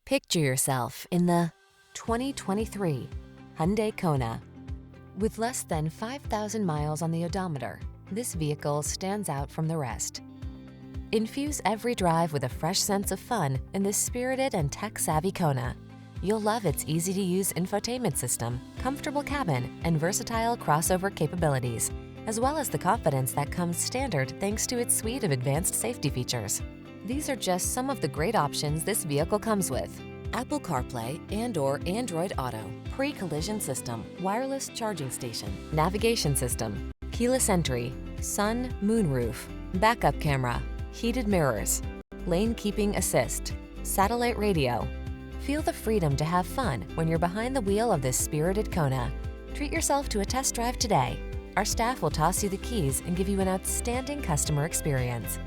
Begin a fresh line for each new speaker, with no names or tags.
Picture yourself in the 2023 Hyundai Kona. With less than 5,000 miles on the odometer, this vehicle stands out from the rest. Infuse every drive with a fresh sense of fun in this spirited and tech-savvy Kona. You'll love its easy-to-use infotainment system, comfortable cabin, and versatile crossover capabilities, as well as the confidence that comes standard thanks to its suite of advanced safety features. These are just some of the great options this vehicle comes with: Apple CarPlay and/or Android Auto, pre-collision system, wireless charging station, navigation system, keyless entry, sun, moonroof, backup camera, heated mirrors, lane keeping assist, satellite radio. Feel the freedom to have fun when you're behind the wheel of this spirited Kona. Treat yourself to a test drive today. Our staff will toss you the keys and give you an outstanding customer experience.